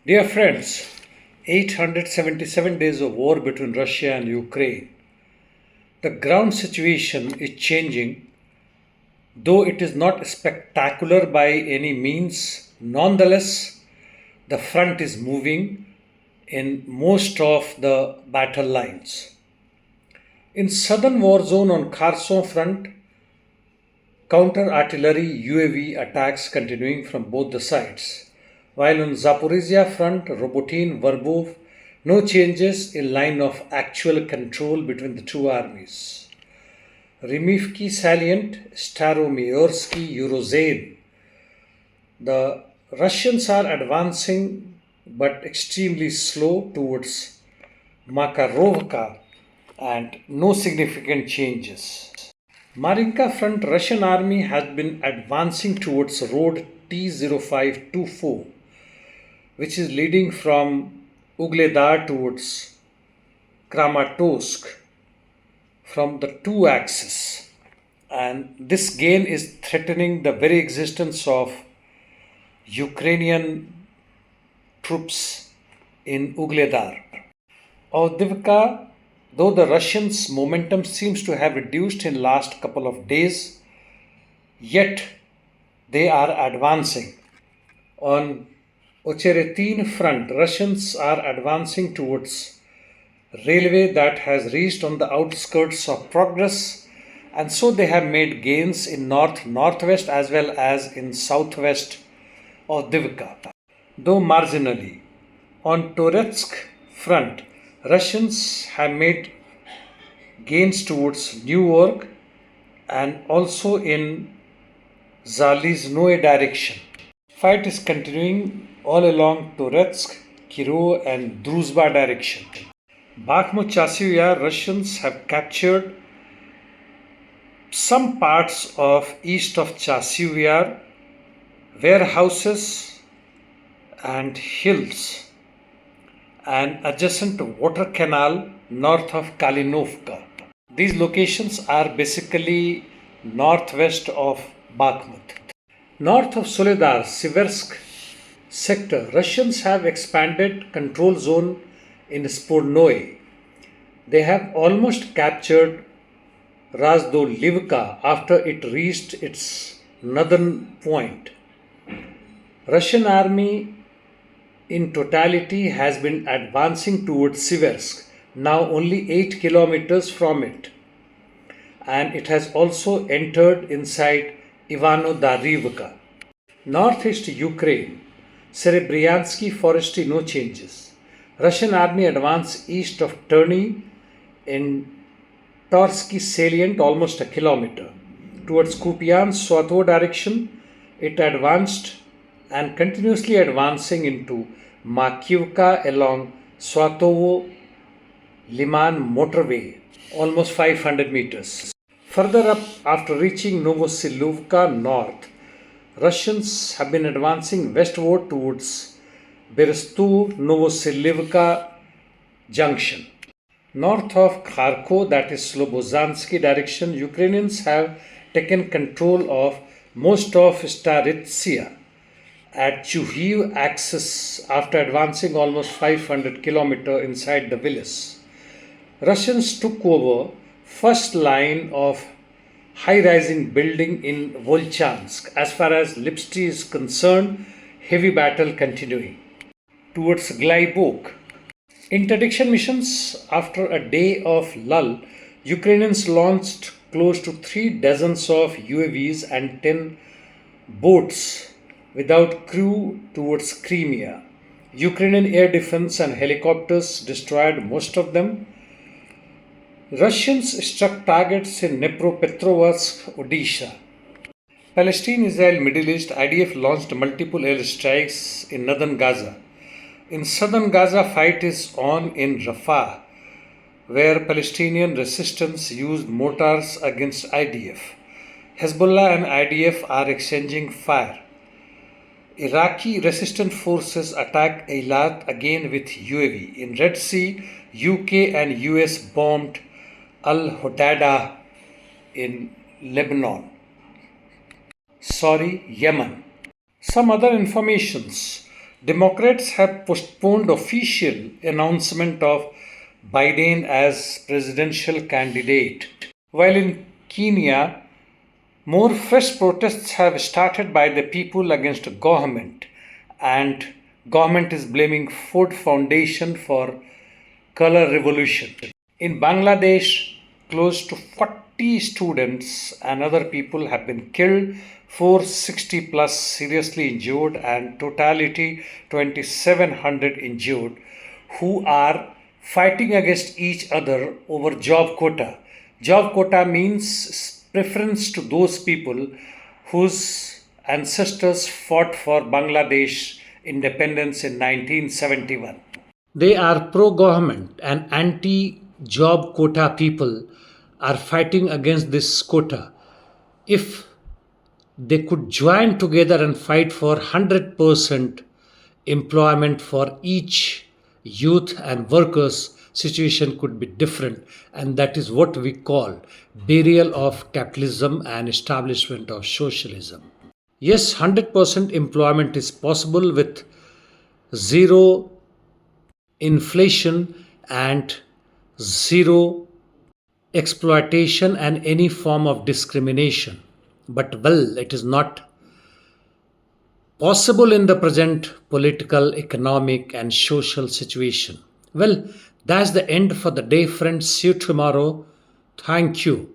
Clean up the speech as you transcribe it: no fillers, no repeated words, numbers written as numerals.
Dear friends, 877 days of war between Russia and Ukraine. The ground situation is changing, though it is not spectacular by any means. Nonetheless, the front is moving in most of the battle lines. In southern war zone on Kherson front, counter-artillery UAV attacks continuing from both the sides. While on Zaporizhia front, Robotin, Verbov, no changes in line of actual control between the two armies. Rimivki salient, Staromiyorsky, Urozhain. The Russians are advancing but extremely slow towards Makarovka and no significant changes. Marinka front Russian army has been advancing towards road T0524, which is leading from Ugledar towards Kramatorsk from the two axes. And this gain is threatening the very existence of Ukrainian troops in Ugledar. Avdiivka, though the Russians' momentum seems to have reduced in last couple of days, yet they are advancing. On Ocheretin front, Russians are advancing towards railway that has reached on the outskirts of progress, and so they have made gains in northwest as well as in southwest Avdiivka, though marginally. On Toretsk front, Russians have made gains towards New York and also in Zaliznoye direction. Fight is continuing all along Toretsk, Kirov and Druzhba direction. Bakhmut Chasiv, Russians have captured some parts of east of Chasiv Yar, warehouses and hills, and adjacent water canal north of Kalinovka. These locations are basically northwest of Bakhmut. North of Soledar, Sivers'k sector, Russians have expanded control zone in Spornoye. They have almost captured Razdolivka after it reached its northern point. Russian army in totality has been advancing towards Sivers'k, now only 8 kilometers from it, and it has also entered inside Ivano-Darivka. Northeast Ukraine, Serebryansky forestry, no changes. Russian army advanced east of Terny in Torsky salient almost a kilometer. Towards Kupian-Swatovo direction, it advanced and continuously advancing into Makivka along Swatovo Liman motorway, almost 500 meters. Further up, after reaching Novosilovka north, Russians have been advancing westward towards Berestu-Novosilivka junction. North of Kharkov, that is Slobozansky direction, Ukrainians have taken control of most of Starytsia at Chuhiv axis after advancing almost 500 km inside the village. Russians took over first line of high-rising building in Volchansk. As far as Lipsty is concerned, heavy battle continuing. Towards Glaibok. Interdiction missions. After a day of lull, Ukrainians launched close to 3 dozens of UAVs and 10 boats without crew towards Crimea. Ukrainian air defense and helicopters destroyed most of them. Russians struck targets in Dnepropetrovsk, Odisha. Palestine Israel Middle East, IDF launched multiple airstrikes in northern Gaza. In southern Gaza, fight is on in RFA, where Palestinian resistance used mortars against IDF. Hezbollah and IDF are exchanging fire. Iraqi resistance forces attacked Eilat again with UAV. In Red Sea, UK and US bombed Al Hodada in Yemen. Some other informations. Democrats have postponed official announcement of Biden as presidential candidate. While in Kenya, more fresh protests have started by the people against the government, and government is blaming Ford Foundation for color revolution. In Bangladesh, close to 40 students and other people have been killed, 460 plus seriously injured, and totality 2700 injured, who are fighting against each other over job quota. Job quota means preference to those people whose ancestors fought for Bangladesh independence in 1971. They are pro government and anti job quota people are fighting against this quota. If they could join together and fight for 100% employment for each youth and workers, situation could be different, and that is what we call burial of capitalism and establishment of socialism. Yes, 100% employment is possible with zero inflation and zero exploitation and any form of discrimination. But well, it is not possible in the present political, economic, and social situation. Well, that's the end for the day, friends. See you tomorrow. Thank you.